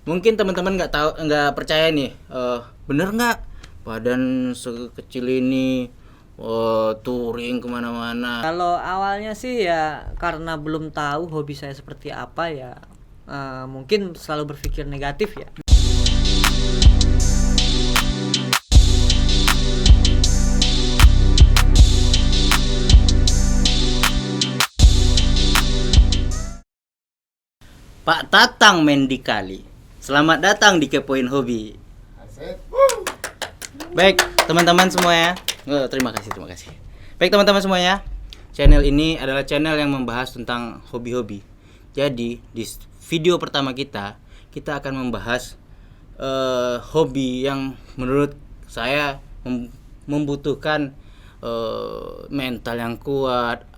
Mungkin teman-teman nggak tahu, nggak percaya nih, bener nggak badan sekecil ini touring kemana-mana? Kalau awalnya sih ya karena belum tahu hobi saya seperti apa ya, mungkin selalu berpikir negatif ya. Pak Tatang main di kali. Selamat datang di Kepoin Hobi. Baik, teman-teman semuanya. Terima kasih. Baik, teman-teman semuanya. Channel ini adalah channel yang membahas tentang hobi-hobi. Jadi, di video pertama kita akan membahas hobi yang menurut saya membutuhkan mental yang kuat,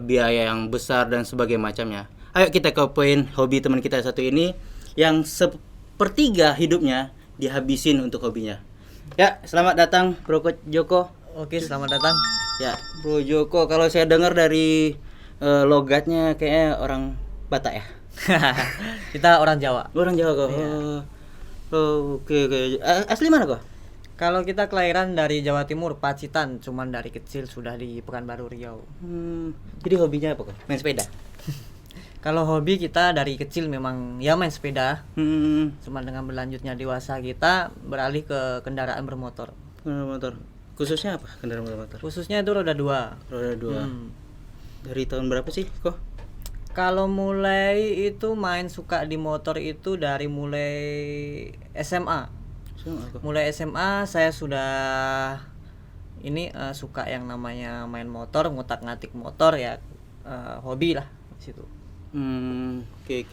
biaya yang besar dan sebagainya macamnya. Ayo kita ke poin hobi teman kita satu ini yang sepertiga hidupnya dihabisin untuk hobinya. Ya, selamat datang Bro Joko. Oke, selamat datang. Ya, Bro Joko, kalau saya dengar dari logatnya kayaknya orang Batak ya. Kita orang Jawa. Orang Jawa kok. Iya. Oke. Asli mana kok? Kalau kita kelahiran dari Jawa Timur, Pacitan, cuman dari kecil sudah di Pekanbaru Riau. Jadi hobinya apa kok? Main sepeda. Kalau hobi kita dari kecil memang ya main sepeda. Hmm. Cuman dengan berlanjutnya dewasa kita beralih ke kendaraan bermotor. Kendaraan motor. Khususnya apa kendaraan bermotor? Khususnya itu roda 2. Roda 2. Dari tahun berapa sih kok? Kalau mulai itu main suka di motor itu dari mulai SMA. Mulai SMA saya sudah suka yang namanya main motor, ngutak-ngatik motor ya, hobi lah di situ. Oke.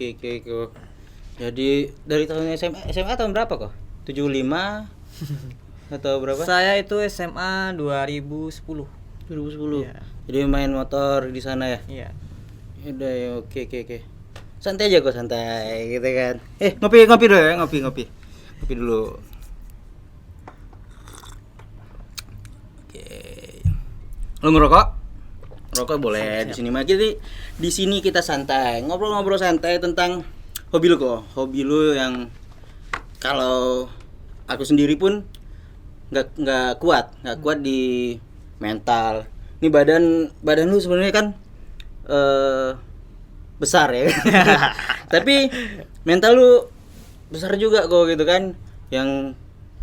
Jadi dari tahun SMA tahun berapa kok? 75 atau berapa? Saya itu SMA 2010. 2010. Iya. Jadi main motor di sana ya? Iya. Udah ya, oke. Santai aja kok, santai gitu kan. Ngopi dulu ya, ngopi. Ngopi dulu. Oke. Lu ngerokok? Rokok boleh. Siap. Di sini mah. Jadi di sini kita santai, ngobrol-ngobrol santai tentang hobi lu kok. Hobi lu yang kalau aku sendiri pun nggak kuat di mental. Ini badan lu sebenarnya kan besar ya. Tapi mental lu besar juga kok gitu kan. Yang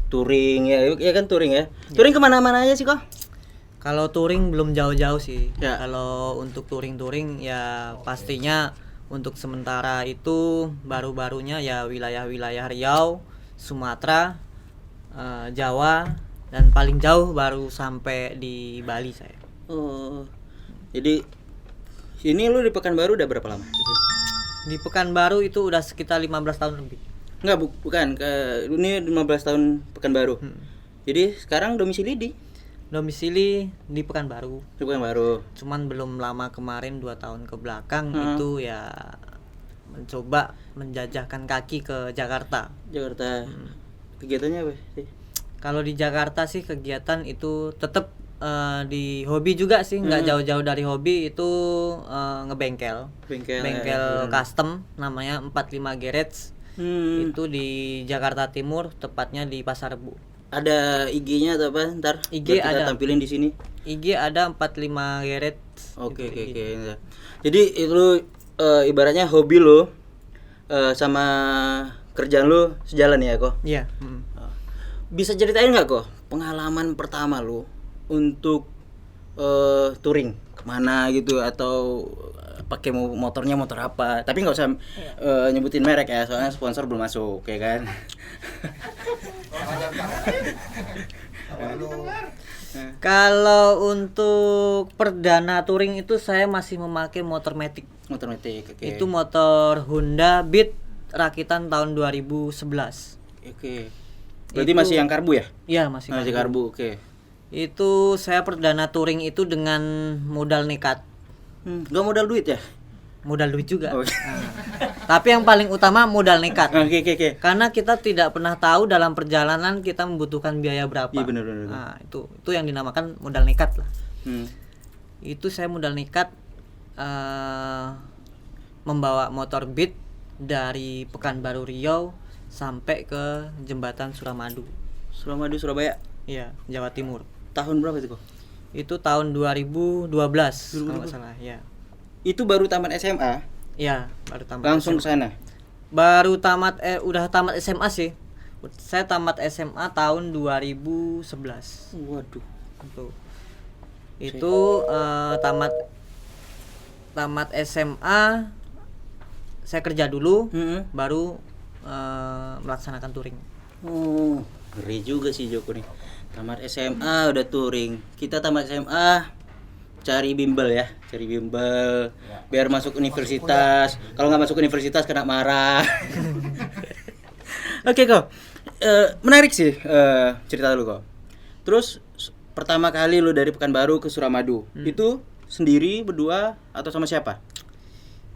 touring ya kan touring ya. Touring kemana-mana aja sih kok? Kalau touring belum jauh-jauh sih. Ya. Kalau untuk touring ya pastinya untuk sementara itu baru-barunya ya wilayah-wilayah Riau, Sumatera, Jawa, dan paling jauh baru sampai di Bali saya. Oh. Jadi ini lu di Pekanbaru udah berapa lama? Di Pekanbaru itu udah sekitar 15 tahun lebih. Enggak, bukan. Ini 15 tahun Pekanbaru. Jadi sekarang domisili di Pekanbaru. Di Pekanbaru. Cuman belum lama kemarin 2 tahun ke belakang itu ya mencoba menjajahkan kaki ke Jakarta. Kegiatannya apa sih? Kalau di Jakarta sih kegiatan itu tetap di hobi juga sih, nggak jauh-jauh dari hobi itu ngebengkel. Bengkel custom namanya 45 Garage. Itu di Jakarta Timur, tepatnya di Pasar Rebo. Ada IG-nya atau apa? Ntar IG kita ada. tampilin di sini. IG ada 45 Garage. Oke. Jadi itu ibaratnya hobi lo sama kerjaan lo sejalan ya kok? Iya. Bisa ceritain nggak kok pengalaman pertama lo untuk touring kemana gitu, atau pakai motornya motor apa? Tapi nggak usah nyebutin merek ya, soalnya sponsor belum masuk ya kan. Kalau untuk perdana touring itu saya masih memakai motor Matic. Oke. Itu motor Honda Beat rakitan tahun 2011. Oke. Berarti masih yang karbu ya? Iya, masih karbu. Oke. Itu saya perdana touring itu dengan modal nekat. Gak modal duit ya? Modal duit juga. Okay. Tapi yang paling utama modal nekat. Oke. Karena kita tidak pernah tahu dalam perjalanan kita membutuhkan biaya berapa. Iya benar. Nah, itu yang dinamakan modal nekat lah. Itu saya modal nekat membawa motor Beat dari Pekanbaru Riau sampai ke jembatan Suramadu. Suramadu Surabaya. Iya, Jawa Timur. Tahun berapa itu kok? Itu tahun 2012 kalau nggak salah, ya. Itu baru tamat SMA? Iya, baru tamat. Langsung ke SMA. sana. Baru tamat udah tamat SMA sih. Saya tamat SMA tahun 2011. Waduh. Itu tamat SMA saya kerja dulu, baru melaksanakan touring. Oh, ngeri juga sih Joko nih. Tamat SMA udah touring. Kita tamat SMA cari bimbel ya, biar masuk universitas. Kalau nggak masuk universitas kena marah. Oke kok, menarik sih cerita lu kok. Terus pertama kali lu dari Pekanbaru ke Suramadu, itu sendiri, berdua, atau sama siapa?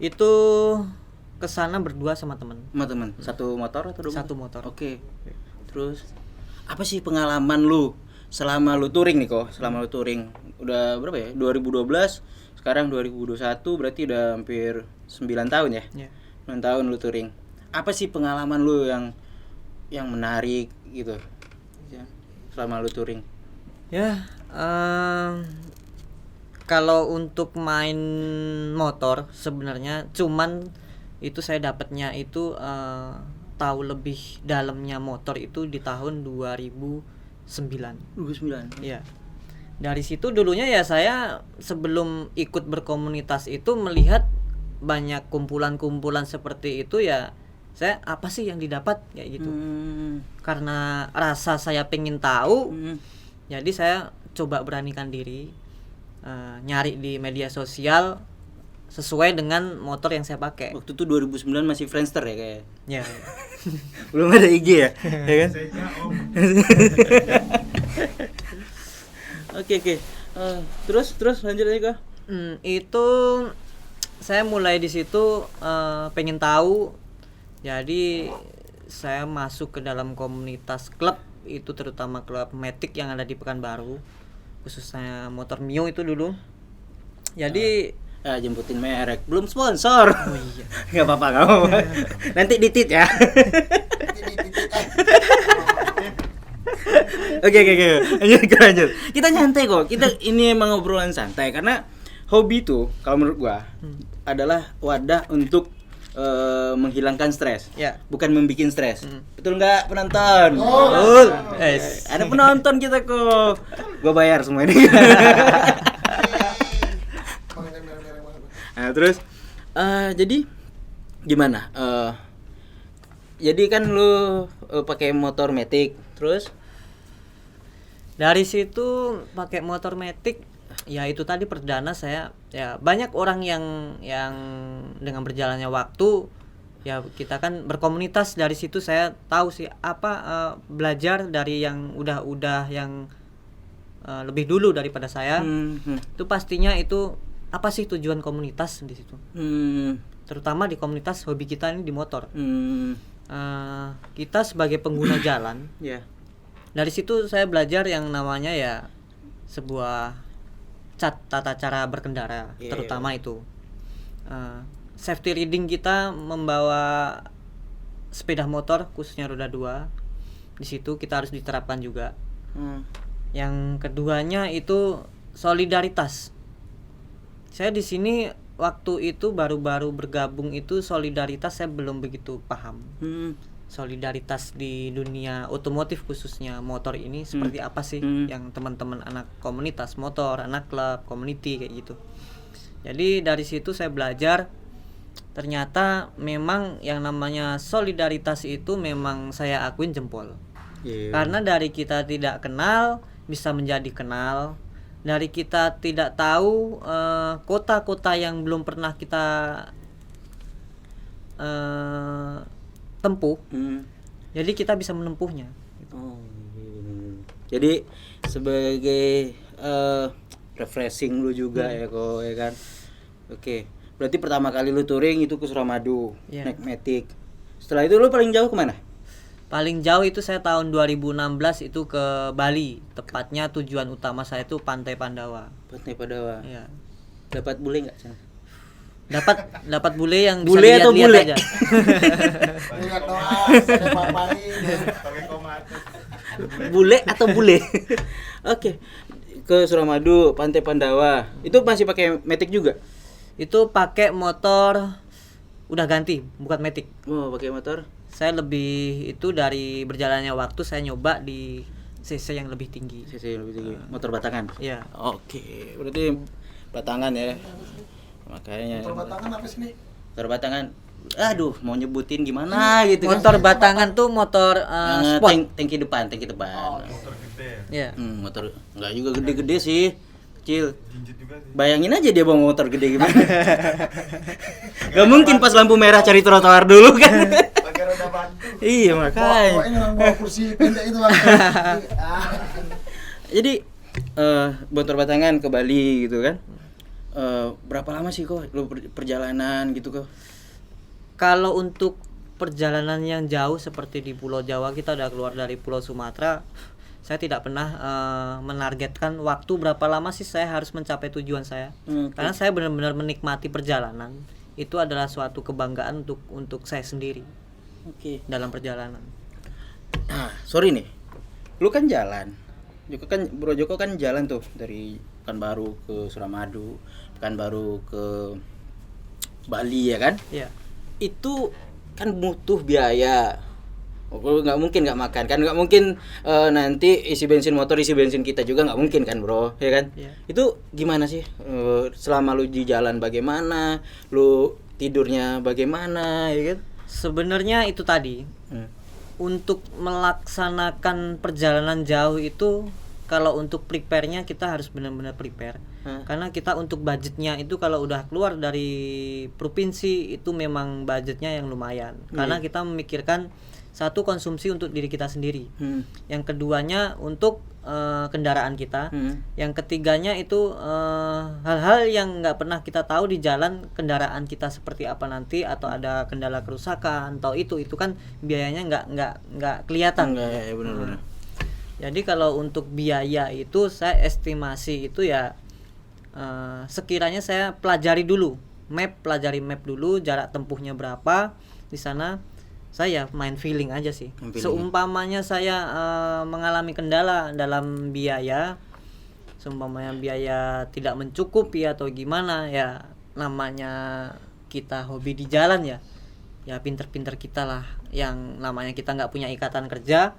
Itu kesana berdua sama teman. Sama teman. Satu motor atau dua? Satu motor. Oke. Terus apa sih pengalaman lu selama lu touring nih kok? Selama lu touring udah berapa ya? 2012, sekarang 2021, berarti udah hampir 9 tahun ya? Iya. 9 tahun lu touring. Apa sih pengalaman lu yang menarik gitu? Ya, selama lu touring. Ya, kalau untuk main motor sebenarnya cuman itu saya dapatnya itu tahu lebih dalamnya motor itu di tahun 2009. 2009. Iya. Dari situ dulunya ya saya sebelum ikut berkomunitas itu melihat banyak kumpulan-kumpulan seperti itu ya, saya apa sih yang didapat kayak gitu. Karena rasa saya pengen tahu, jadi saya coba beranikan diri nyari di media sosial sesuai dengan motor yang saya pakai. Waktu itu 2009 masih Friendster ya kayak. Ya. Belum ada IG ya, ya kan? Oke. Terus lanjut aja kok. Itu saya mulai di situ pengen tahu. Jadi saya masuk ke dalam komunitas klub itu, terutama klub Matic yang ada di Pekanbaru, khususnya motor Mio itu dulu. Jadi jemputin merek, belum sponsor. oh iya. Nggak apa-apa. Nanti ditit ya. Oke. Lanjut. Kita nyantai kok. Kita ini emang obrolan santai karena hobi tuh kalau menurut gua adalah wadah untuk menghilangkan stres. Ya. Bukan membikin stres. Betul nggak penonton? Betul. Ada penonton kita kok. Gua bayar semua ini. Nah, terus jadi gimana? Jadi kan lu pakai motor Matic, terus dari situ pakai motor Matic, ya itu tadi perdana saya. Ya banyak orang yang dengan berjalannya waktu, ya kita kan berkomunitas, dari situ saya tahu sih apa belajar dari yang udah yang lebih dulu daripada saya. Itu pastinya itu apa sih tujuan komunitas di situ, terutama di komunitas hobi kita ini di motor. Kita sebagai pengguna jalan, dari situ saya belajar yang namanya ya sebuah tata cara berkendara, terutama itu safety reading kita membawa sepeda motor khususnya roda 2, di situ kita harus diterapkan juga. Yang keduanya itu solidaritas. Saya di sini waktu itu baru-baru bergabung itu solidaritas saya belum begitu paham. Solidaritas di dunia otomotif khususnya motor ini seperti apa sih yang teman-teman anak komunitas motor, anak klub, community kayak gitu. Jadi dari situ saya belajar ternyata memang yang namanya solidaritas itu memang saya akuin jempol. Karena dari kita tidak kenal bisa menjadi kenal. Dari kita tidak tahu kota-kota yang belum pernah kita tempuh, jadi kita bisa menempuhnya. Jadi sebagai refreshing lu juga ya kok, ya kan? Oke, berarti pertama kali lu touring itu ke Suramadu, naik Matic. Setelah itu lu paling jauh kemana? Paling jauh itu saya tahun 2016 itu ke Bali. Tepatnya tujuan utama saya itu Pantai Pandawa. Pantai Pandawa. Iya. Dapat bule nggak sana? Dapat bule yang bisa Bule atau dilihat bule? aja. Lihat doang, saya papain. Bule atau bule? Oke. Ke Suramadu, Pantai Pandawa. Itu masih pakai Matic juga? Itu pakai motor udah ganti, bukan Matic. Oh, pakai motor. Saya lebih itu dari berjalannya waktu saya nyoba di CC yang lebih tinggi. CC lebih tinggi. Motor batangan. Iya. Oke, berarti batangan ya. Makanya Motor batangan apa sih nih? motor batangan. Aduh, mau nyebutin gimana gitu kan. Motor batangan tuh motor Yang sport. tangki depan, tangki depan. Iya. Motor enggak juga gede-gede sih, kecil. Bayangin aja dia bawa motor gede gimana. Gak mungkin pas lampu merah cari trotoar dulu kan. Pakai roda bantu. Iya makanya. Pokoknya orang bawa kursi pendek itu bang. Jadi motor batangan ke Bali gitu kan. Berapa lama sih kok lu perjalanan gitu kok? Kalau untuk perjalanan yang jauh seperti di Pulau Jawa, kita udah keluar dari Pulau Sumatera, saya tidak pernah menargetkan waktu berapa lama sih saya harus mencapai tujuan saya. Karena saya benar-benar menikmati perjalanan. Itu adalah suatu kebanggaan untuk saya sendiri. Oke. Dalam perjalanan. Sorry nih. Lu kan jalan. Bro Joko kan jalan tuh dari Pekanbaru ke Suramadu, Pekanbaru ke Bali ya kan? Iya. Itu kan butuh biaya. Nggak mungkin nggak makan kan, nggak mungkin nanti isi bensin motor, isi bensin kita juga nggak mungkin kan bro, ya kan? Iya. Itu gimana sih selama lu di jalan bagaimana, lu tidurnya bagaimana, ya kan? Sebenarnya itu tadi untuk melaksanakan perjalanan jauh itu, kalau untuk prepare-nya kita harus benar-benar prepare. Karena kita untuk budgetnya itu kalau udah keluar dari provinsi itu memang budgetnya yang lumayan. Karena kita memikirkan satu, konsumsi untuk diri kita sendiri. Yang keduanya untuk kendaraan kita. Yang ketiganya itu hal-hal yang nggak pernah kita tahu di jalan, kendaraan kita seperti apa nanti, atau ada kendala kerusakan atau itu kan biayanya nggak kelihatan. Enggak, ya benar-benar. Jadi kalau untuk biaya itu saya estimasi itu ya sekiranya saya pelajari map dulu jarak tempuhnya berapa di sana. Saya main feeling aja sih. Seumpamanya saya mengalami kendala dalam biaya, seumpamanya biaya tidak mencukupi atau gimana, ya namanya kita hobi di jalan ya pinter-pinter kita lah, yang namanya kita nggak punya ikatan kerja.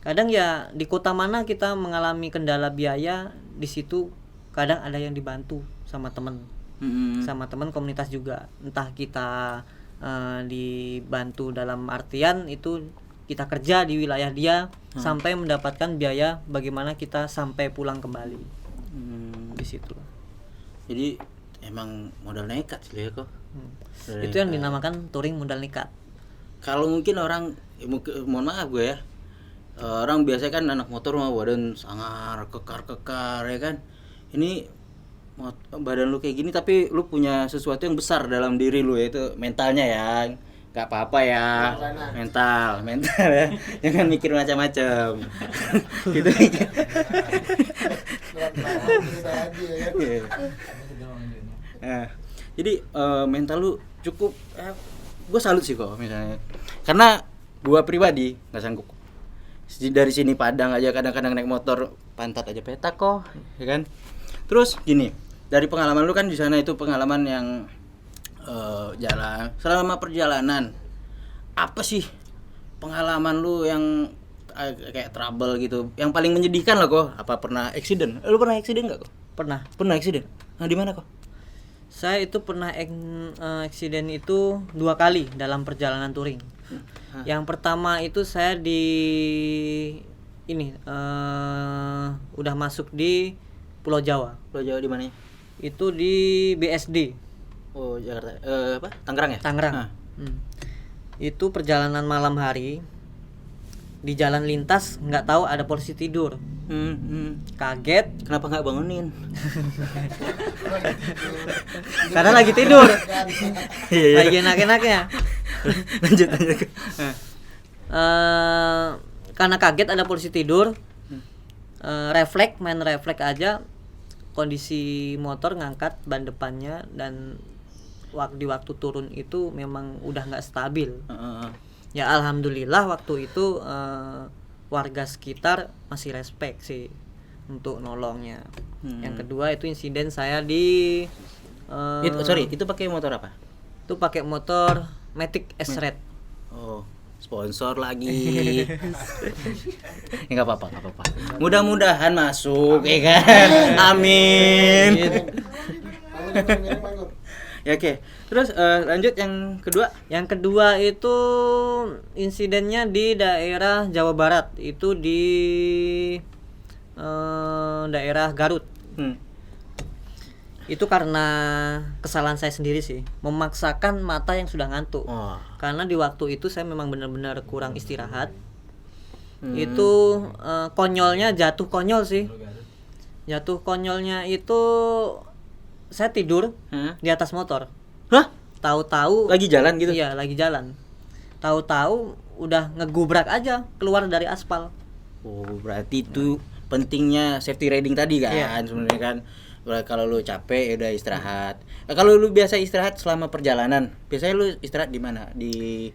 Kadang ya di kota mana kita mengalami kendala biaya, di situ kadang ada yang dibantu sama teman, sama teman komunitas juga. Entah kita dibantu dalam artian itu kita kerja di wilayah dia sampai mendapatkan biaya bagaimana kita sampai pulang kembali. Di situ. Jadi emang modal nekat sih ya kok. Itu yang dinamakan touring modal nekat. Kalau mungkin orang, mohon maaf gue ya, orang biasa kan anak motor mah badan sangar, kekar ya kan. Ini badan lu kayak gini tapi lu punya sesuatu yang besar dalam diri lu, yaitu mentalnya ya. Gak apa-apa ya, mental ya. Jangan mikir macam-macam. Gitu. Nah, jadi mental lu cukup, gue salut sih kok misalnya. Karena gue pribadi nggak sanggup. Dari sini Padang aja kadang-kadang naik motor pantat aja petak kok, ya kan? Terus gini, dari pengalaman lu kan di sana, itu pengalaman yang jalan. Selama perjalanan, apa sih pengalaman lu yang kayak trouble gitu, yang paling menyedihkan lah kok? Apa pernah accident? Lu pernah accident nggak kok? Pernah accident. Nah di mana kok? Saya itu pernah accident itu 2 kali dalam perjalanan touring. Yang pertama itu saya udah masuk di Pulau Jawa. Pulau Jawa di mana? Itu di BSD. Oh, Jakarta. Tangerang ya? Tangerang. Itu perjalanan malam hari. Di jalan lintas nggak tahu ada polisi tidur. Kaget. Kenapa nggak bangunin? Karena lagi tidur. Iya. Lagi enak-enaknya. Lanjut. Karena kaget ada polisi tidur. Main refleks aja. Kondisi motor ngangkat ban depannya dan di waktu turun itu memang udah nggak stabil. Heeh. Ya alhamdulillah waktu itu warga sekitar masih respect sih untuk nolongnya. Yang kedua itu insiden saya di Itu pakai motor apa? itu pakai motor Matic S-Red. Oh, sponsor lagi. Enggak apa-apa. Mudah-mudahan masuk ya kan. Amin. Bangun. Ya oke. Terus lanjut yang kedua. Yang kedua itu insidennya di daerah Jawa Barat, itu di daerah Garut. Itu karena kesalahan saya sendiri sih, memaksakan mata yang sudah ngantuk. Karena di waktu itu saya memang benar-benar kurang istirahat. Itu konyolnya jatuh konyol sih. Jatuh konyolnya itu saya tidur di atas motor. Hah? Tahu-tahu Lagi jalan gitu? Iya, lagi jalan. Tahu-tahu udah ngegubrak aja keluar dari aspal. Oh, berarti itu pentingnya safety riding tadi kan, Iya. sebenarnya kan. Kalau lu capek ya udah istirahat. Kalau lu biasa istirahat selama perjalanan, biasanya lu istirahat di mana? Di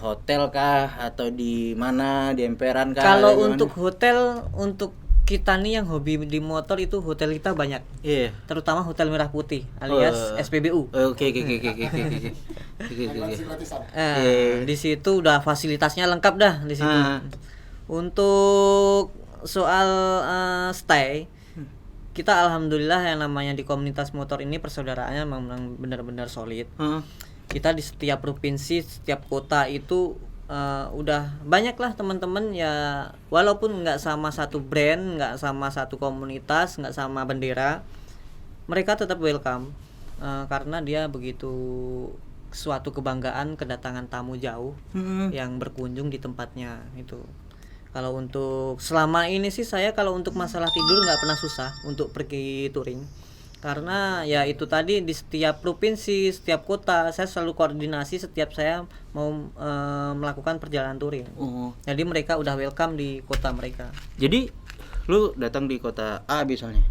hotel kah atau di mana? Di emperan kah? Kalau Atau di untuk mana? hotel, untuk kita nih yang hobi di motor itu hotel kita banyak. Iya. Terutama Hotel Merah Putih alias SPBU. Oke. Gratisan. Di situ udah fasilitasnya lengkap dah di situ. Untuk soal stay, kita alhamdulillah yang namanya di komunitas motor ini persaudaraannya memang benar-benar solid. Kita di setiap provinsi, setiap kota itu udah banyak lah teman-teman ya, walaupun nggak sama satu brand, nggak sama satu komunitas, nggak sama bendera, mereka tetap welcome karena dia begitu suatu kebanggaan kedatangan tamu jauh yang berkunjung di tempatnya itu. Kalau untuk selama ini sih saya kalau untuk masalah tidur nggak pernah susah untuk pergi touring, karena ya itu tadi di setiap provinsi, setiap kota saya selalu koordinasi setiap saya mau melakukan perjalanan touring. Jadi mereka udah welcome di kota mereka. Jadi lu datang di kota A misalnya.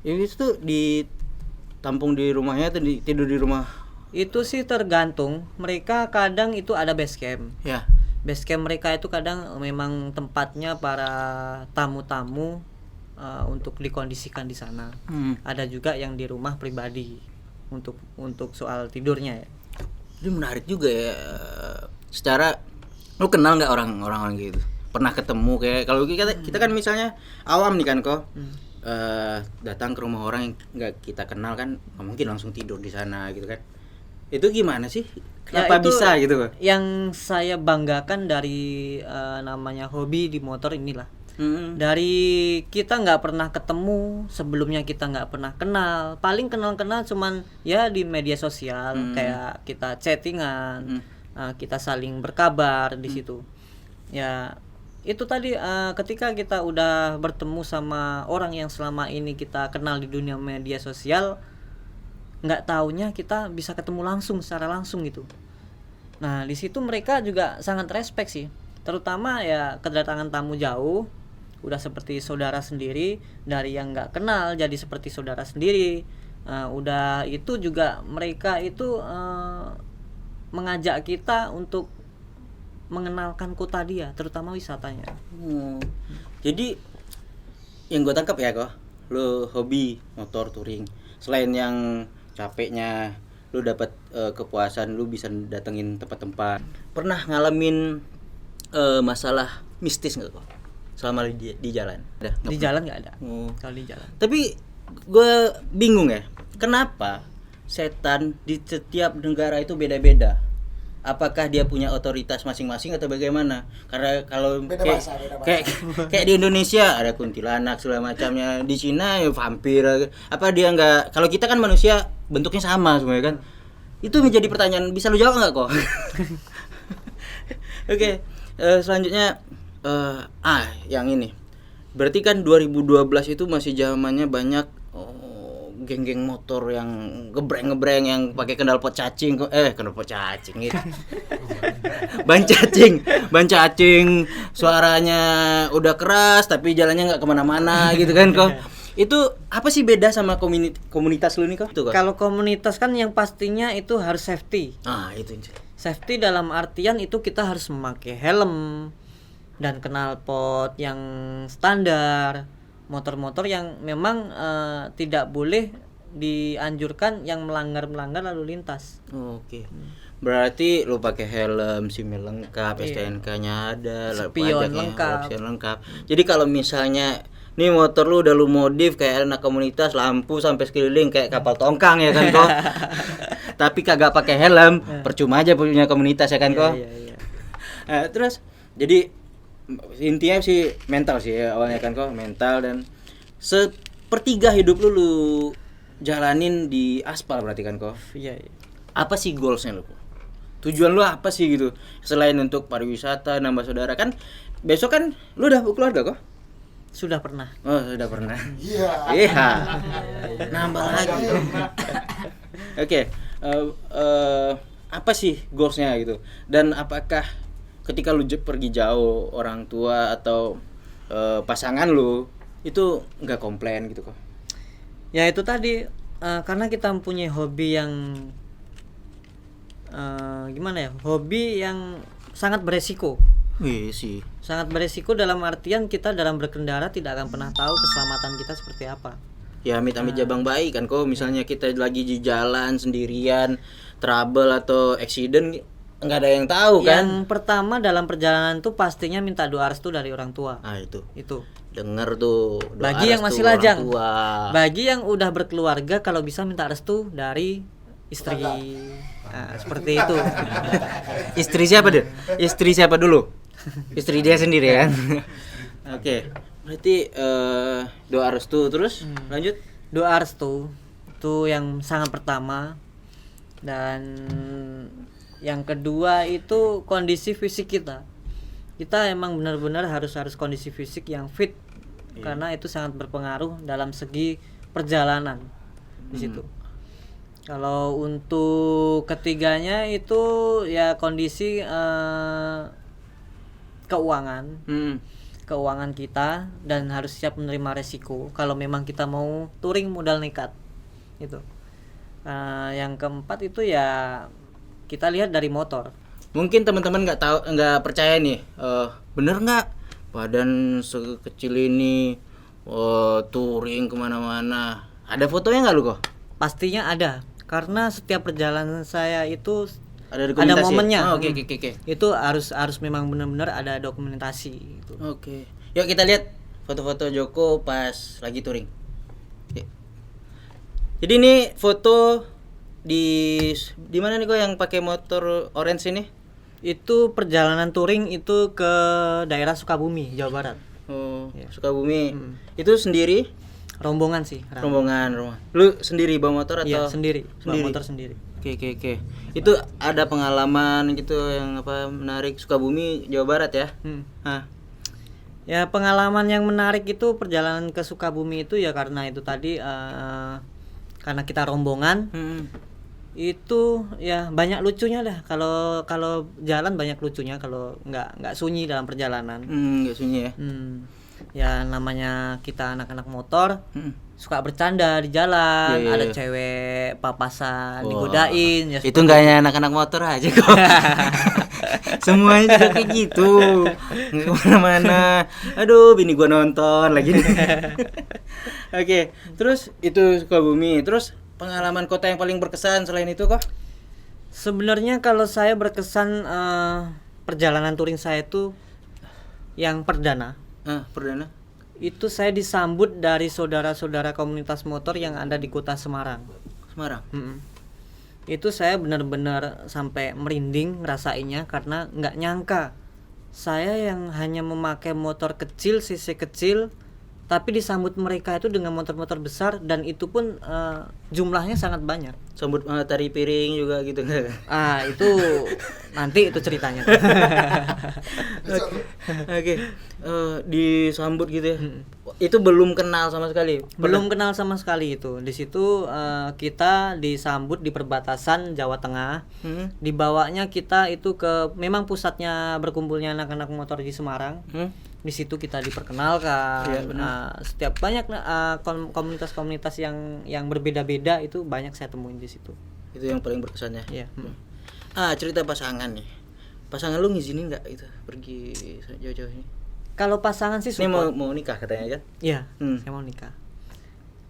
Ini tuh ditampung di rumahnya atau tidur di rumah? Itu sih tergantung. Mereka kadang itu ada base camp. Ya. Base camp mereka itu kadang memang tempatnya para tamu-tamu untuk dikondisikan di sana. Ada juga yang di rumah pribadi untuk soal tidurnya ya. Jadi menarik juga ya. Secara lu kenal nggak orang-orang gitu? Pernah ketemu kayak kalau kita kan misalnya awam nih kan kok. Datang ke rumah orang yang nggak kita kenal kan, nggak mungkin langsung tidur di sana gitu kan. Itu gimana sih? Kenapa Ya, itu bisa gitu kok? Yang saya banggakan dari namanya hobi di motor inilah. Dari kita nggak pernah ketemu, sebelumnya kita nggak pernah kenal, paling kenal cuman ya di media sosial, kayak kita chattingan, kita saling berkabar di situ. Ya itu tadi ketika kita udah bertemu sama orang yang selama ini kita kenal di dunia media sosial, nggak taunya kita bisa ketemu langsung secara langsung gitu. Nah di situ mereka juga sangat respect sih, terutama ya kedatangan tamu jauh udah seperti saudara sendiri, dari yang nggak kenal jadi seperti saudara sendiri. Udah itu juga mereka itu mengajak kita untuk mengenalkan kota dia, terutama wisatanya. Jadi yang gue tangkap ya kok, lu hobi motor touring, selain yang capeknya, lu dapat kepuasan, lu bisa datengin tempat-tempat. Pernah ngalamin masalah mistis nggak kok selama di jalan? Di jalan nggak ada. Kalau di jalan. Tapi gue bingung ya, kenapa setan di setiap negara itu beda-beda? Apakah dia punya otoritas masing-masing atau bagaimana? Karena kalau Beda bahasa. kayak di Indonesia ada kuntilanak segala macamnya, di Cina ya vampir. Apa dia nggak? Kalau kita kan manusia bentuknya sama semuanya kan. Itu menjadi pertanyaan, bisa lu jawab nggak kok? Oke, selanjutnya yang ini. Berarti kan 2012 itu masih zamannya banyak geng-geng motor yang ngebreng yang pakai knalpot cacing knalpot cacing gitu. ban cacing suaranya udah keras tapi jalannya nggak kemana-mana gitu kan kok. Itu apa sih beda sama komunitas lu nih kok? Itu kok. Kalau komunitas kan yang pastinya itu harus safety. Ah, itu. Safety dalam artian itu kita harus memakai helm dan knalpot yang standar. Motor-motor yang memang tidak boleh dianjurkan yang melanggar lalu lintas. Oke. Berarti lu pakai helm, SIM lengkap, STNK-nya ada, Spion lengkap. option lengkap. Jadi kalau misalnya nih motor lu udah lu modif kayak anak komunitas, lampu sampai sekeliling kayak kapal tongkang ya kan kok. Tapi kagak pakai helm, percuma aja punya komunitas ya kan kok. Iya. Terus jadi intinya sih mental sih ya, awalnya kan kok mental, dan sepertiga hidup lu jalanin di aspal berarti kan kok. Iya. Apa sih goalsnya lu? Tujuan lu apa sih gitu? Selain untuk pariwisata, nambah saudara kan, besok kan lu udah keluarga kok? Sudah pernah. Oh, sudah pernah. Iya. Iya. Nambah lagi. Oke. Apa sih goalsnya gitu? Dan apakah ketika lu pergi jauh, orang tua atau pasangan lu itu nggak komplain gitu kok? Ya itu tadi karena kita mempunyai hobi yang gimana ya? Hobi yang sangat beresiko. Wih sih. Sangat beresiko dalam artian kita dalam berkendara tidak akan pernah tahu keselamatan kita seperti apa. Ya amit-amit jabang bayi kan kok, misalnya kita lagi di jalan sendirian, trouble atau accident, nggak ada yang tahu kan. Yang pertama dalam perjalanan tuh pastinya minta doa restu dari orang tua. Ah itu. Denger tuh doa Bagi yang restu masih orang lajang. tua. Bagi yang udah berkeluarga kalau bisa minta restu dari istri. Nah, seperti itu. Istri siapa deh? Istri siapa dulu? Istri dia sendiri kan. Oke. Berarti doa restu terus lanjut. Doa restu itu yang sangat pertama, dan yang kedua itu kondisi fisik kita. Kita emang benar-benar harus kondisi fisik yang fit, karena itu sangat berpengaruh dalam segi perjalanan di situ. Kalau untuk ketiganya itu ya kondisi keuangan kita, dan harus siap menerima resiko kalau memang kita mau touring modal nekat itu. Yang keempat itu ya kita lihat dari motor. Mungkin teman-teman nggak percaya nih, bener nggak badan sekecil ini touring kemana-mana? Ada fotonya nggak lu kok? Pastinya ada, karena setiap perjalanan saya itu Ada ada momennya. Oh, oke. Itu harus memang benar-benar ada dokumentasi gitu. Oke. Yuk kita lihat foto-foto Joko pas lagi touring. Yuk. Jadi ini foto di mana nih kok yang pakai motor orange ini? Itu perjalanan touring itu ke daerah Sukabumi, Jawa Barat. Oh, Ya. Sukabumi. Itu sendiri? Rombongan sih. Rombongan. Lu sendiri bawa motor atau? Iya, sendiri. Bawa Sendiri. motor sendiri. Oke. Itu ada pengalaman gitu yang menarik Sukabumi, Jawa Barat ya? Hah. Ya pengalaman yang menarik itu perjalanan ke Sukabumi itu ya karena itu tadi karena kita rombongan. Itu ya banyak lucunya dah. Kalau jalan banyak lucunya, kalau nggak sunyi dalam perjalanan. Nggak sunyi ya. Ya namanya kita anak-anak motor, suka bercanda di jalan. Iya. Ada cewek papasan digodain ya. Itu nggak hanya anak-anak motor aja kok. Semuanya juga kayak gitu. Nggak kemana-mana. Aduh, bini gua nonton lagi nih. Oke, terus itu Sukabumi. Terus pengalaman kota yang paling berkesan selain itu kok? Sebenarnya kalau saya berkesan perjalanan touring saya itu yang perdana. Perdana? Itu saya disambut dari saudara-saudara komunitas motor yang ada di kota Semarang. Itu saya benar-benar sampai merinding ngerasainnya, karena nggak nyangka saya yang hanya memakai motor kecil, cc kecil, tapi disambut mereka itu dengan motor-motor besar, dan itu pun jumlahnya sangat banyak. Sambut tari piring juga gitu nggak? Itu nanti itu ceritanya. Oke. Disambut gitu ya. itu belum kenal sama sekali. Belum kenal sama sekali itu. Di situ kita disambut di perbatasan Jawa Tengah. Dibawanya kita itu ke memang pusatnya berkumpulnya anak-anak motor di Semarang. Di situ kita diperkenalkan. Iya, benar. Setiap banyak komunitas-komunitas yang berbeda-beda itu banyak saya temuin di situ. Itu yang paling berkesannya. Iya. Cerita pasangan nih. Pasangan lu ngizinin nggak itu pergi jauh-jauh ini? Kalau pasangan sih Ini support. mau nikah katanya kan? Iya, saya mau nikah.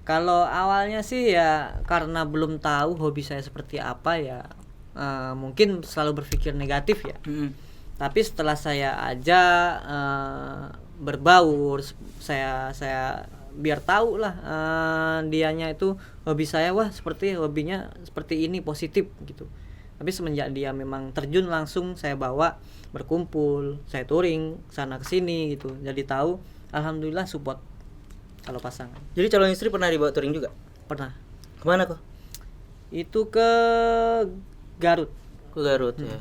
Kalau awalnya sih ya karena belum tahu hobi saya seperti apa ya, mungkin selalu berpikir negatif ya. Tapi setelah saya ajak berbaur, saya biar tahu lah dianya itu hobi saya, wah seperti hobinya seperti ini, positif gitu. Tapi semenjak dia memang terjun langsung saya bawa berkumpul, saya touring sana ke sini gitu. Jadi tahu, alhamdulillah support kalau pasangan. Jadi calon istri pernah dibawa touring juga? Pernah. Kemana kok? Itu ke Garut. Ke Garut ya.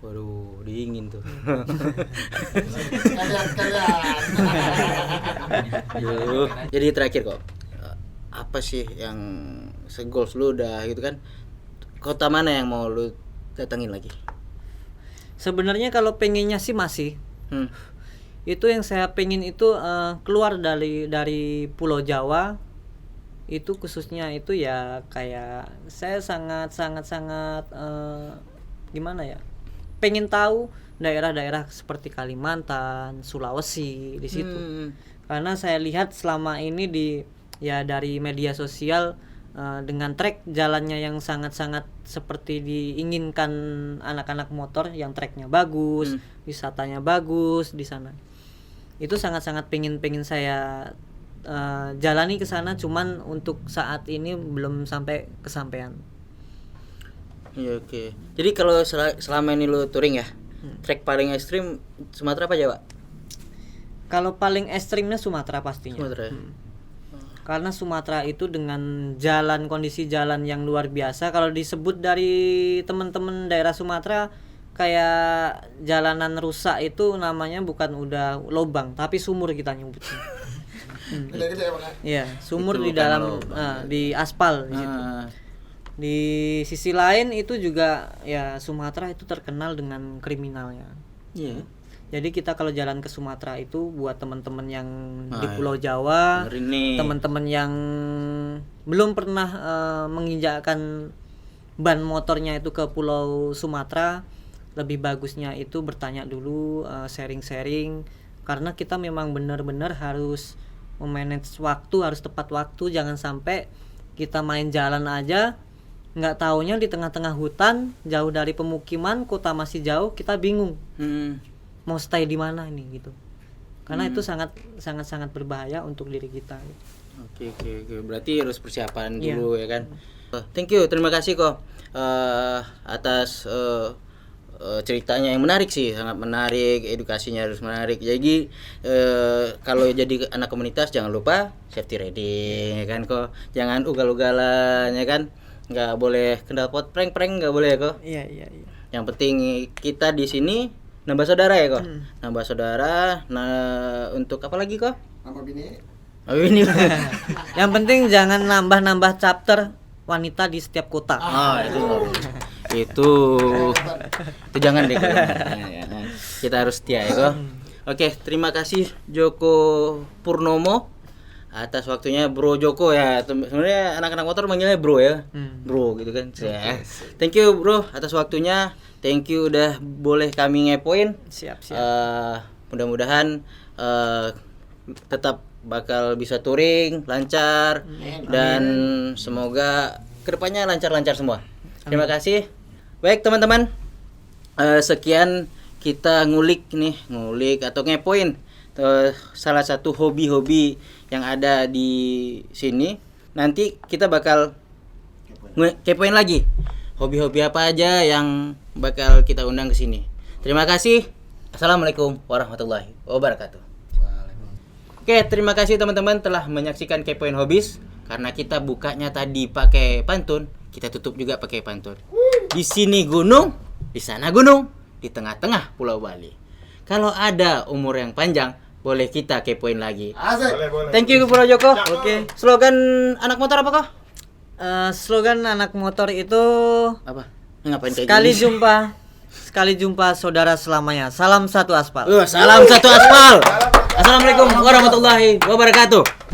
Waduh, dingin tuh. Aduh. Jadi terakhir kok, apa sih yang segoals lu udah gitu kan? Kota mana yang mau lu datangin lagi? Sebenarnya kalau pengennya sih masih. Itu yang saya pengen itu keluar dari Pulau Jawa. Itu khususnya itu ya kayak saya sangat gimana ya? Pengen tahu daerah-daerah seperti Kalimantan, Sulawesi di situ. Karena saya lihat selama ini dari media sosial dengan trek jalannya yang sangat-sangat seperti diinginkan anak-anak motor, yang treknya bagus, wisatanya bagus di sana. Itu sangat-sangat pengen saya jalani ke sana, cuman untuk saat ini belum sampai kesampaian. Iya, oke. Jadi kalau selama ini lu touring ya, trek paling ekstrim Sumatera apa Jawa? Kalau paling ekstrimnya Sumatera pastinya. Sumatera. Karena Sumatera itu dengan kondisi jalan yang luar biasa. Kalau disebut dari teman-teman daerah Sumatera kayak jalanan rusak itu namanya bukan udah lubang tapi sumur kita nyebutnya. Iya, sumur itu di dalam di aspal di situ. Di sisi lain itu juga ya Sumatera itu terkenal dengan kriminalnya. Iya. Jadi kita kalau jalan ke Sumatera itu buat teman-teman yang di Pulau Jawa, teman-teman yang belum pernah menginjakkan ban motornya itu ke Pulau Sumatera, lebih bagusnya itu bertanya dulu, sharing-sharing, karena kita memang benar-benar harus memanage waktu, harus tepat waktu, jangan sampai kita main jalan aja nggak taunya di tengah-tengah hutan, jauh dari pemukiman, kota masih jauh, kita bingung. Mau stay di mana ini gitu, karena itu sangat berbahaya untuk diri kita. Oke. Berarti harus persiapan dulu ya kan. Thank you, terima kasih kok atas ceritanya yang menarik sih, sangat menarik, edukasinya harus menarik. Jadi kalau jadi anak komunitas jangan lupa safety riding ya kan kok, jangan ugal-ugalan ya kan, nggak boleh knalpot prank nggak boleh ya kok. Iya. Yang penting kita di sini nambah saudara ya kok. Nambah saudara. Nah, untuk apa lagi kok? Nambah bini. Ini. Yang penting jangan nambah chapter wanita di setiap kota. Itu jangan deh. Kita harus setia ya kok. Oke, terima kasih Joko Purnomo atas waktunya, Bro Joko ya. Sebenarnya anak-anak motor manggilnya Bro ya. Bro gitu kan. Thank you Bro atas waktunya. Thank you udah boleh kami ngepoin. Siap. Mudah-mudahan tetap bakal bisa touring lancar. Dan semoga kedepannya lancar-lancar semua. Terima kasih. Baik teman-teman, sekian kita ngulik atau ngepoin salah satu hobi-hobi yang ada di sini. Nanti kita bakal kepoin lagi hobi-hobi apa aja yang bakal kita undang ke sini. Terima kasih. Assalamualaikum warahmatullahi wabarakatuh. Oke, terima kasih teman-teman telah menyaksikan Kepoin Hobis. Karena kita bukanya tadi pakai pantun, kita tutup juga pakai pantun. Di sini gunung, di sana gunung, di tengah-tengah Pulau Bali. Kalau ada umur yang panjang, boleh kita kepoin lagi. Asik. Boleh. Thank you Bro Joko. Oke. Slogan anak motor apa kok? Slogan anak motor itu Apa? Ngapain kayak sekali jumpa saudara selamanya. Salam satu aspal. Salam satu aspal. Assalamualaikum warahmatullahi wabarakatuh.